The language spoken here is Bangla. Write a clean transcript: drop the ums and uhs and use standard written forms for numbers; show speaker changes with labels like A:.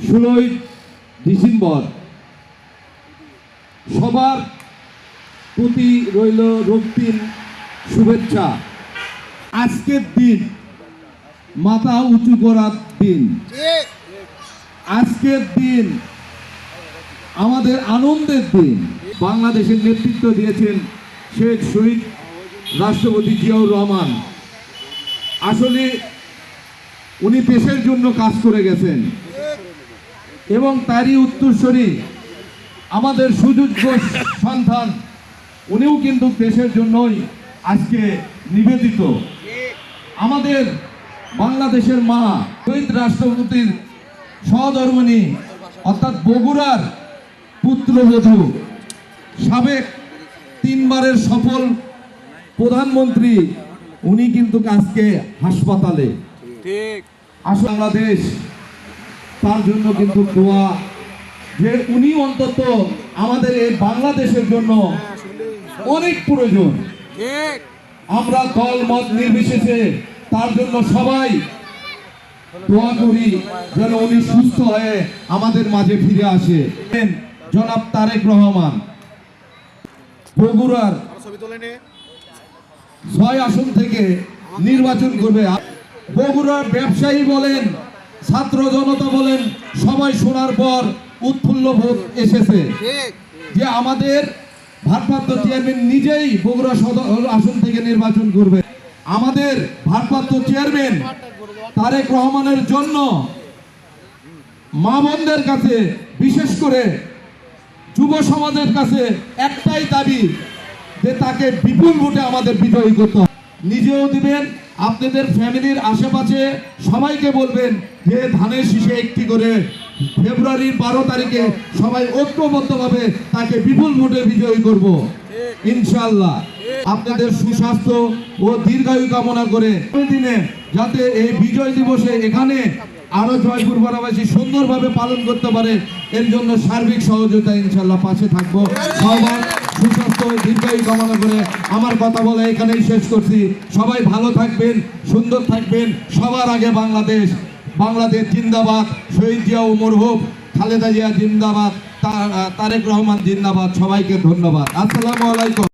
A: 16ই ডিসেম্বর সবার প্রতি রইল রক্তিম শুভেচ্ছা। আজকের দিন মাথা উঁচু করার দিন, আজকের দিন আমাদের আনন্দের দিন। বাংলাদেশের নেতৃত্ব দিয়েছেন শেখ শহীদ রাষ্ট্রপতি জিয়াউর রহমান। আসলে উনি দেশের জন্য কাজ করে গেছেন এবং তারই উত্তরসূরি আমাদের সুযোগ্য সন্তান, উনিও কিন্তু দেশের জন্যই আজকে নিবেদিত। আমাদের বাংলাদেশের মা শহীদ রাষ্ট্রপতির সহধর্মিণী অর্থাৎ বগুড়ার পুত্রবধূ, সাবেক 3 বারের সফল প্রধানমন্ত্রী, উনি কিন্তু আজকে হাসপাতালে। বাংলাদেশ তার জন্য কিন্তু দোয়া, যে উনি অন্তত আমাদের এই বাংলাদেশের জন্য অনেক প্রয়োজন। আমরা দল মত নির্বিশেষে তার জন্য সবাই দোয়া করি যেন উনি সুস্থ হয়ে আমাদের মাঝে ফিরে আসে। জনাব তারেক রহমান বগুড়ার 6 আসন থেকে নির্বাচন করবে। বগুড়ার ব্যবসায়ী বলেন, ছাত্র জনতা বলেন, সবাই শোনার পর উৎফুল্ল বোধ এসেছে যে আমাদের ভারপ্রাপ্ত চেয়ারম্যান নিজেই বগুড়া সদর আসন থেকে নির্বাচন করবে। আমাদের ভারপ্রাপ্ত চেয়ারম্যান তারেক রহমানের জন্য মা বোনদের কাছে, বিশেষ করে যুব সমাজের কাছে একটাই দাবি যে তাকে বিপুল ভোটে আমাদের বিজয়ী করতে হবে। নিজেও দিবেন, আপনাদের ফ্যামিলির আশেপাশে সবাইকে বলবেন যে ধানের শীষে একটি করে ফেব্রুয়ারির 12 তারিখে সবাই ঐক্যবদ্ধভাবে তাকে বিপুল ভোটে বিজয়ী করব ইনশাআল্লাহ। আপনাদের সুস্বাস্থ্য ও দীর্ঘায়ু কামনা করে দিনে যাতে এই বিজয় দিবসে এখানে আরো জয়পুর বরাবাসী সুন্দরভাবে পালন করতে পারে, এর জন্য সার্বিক সহযোগিতা ইনশাআল্লাহ পাশে থাকবো। সবার সুস্বাস্থ্য দীর্ঘায়ু কামনা করে আমার কথা বলে এখানেই শেষ করছি। সবাই ভালো থাকবেন, সুন্দর থাকবেন। সবার আগে বাংলাদেশ, বাংলাদেশ জিন্দাবাদ। শহীদ জিয়া ওমর হোক, খালেদা জিয়া জিন্দাবাদ, তারেক রহমান জিন্দাবাদ। সবাইকে ধন্যবাদ। আসসালামু আলাইকুম।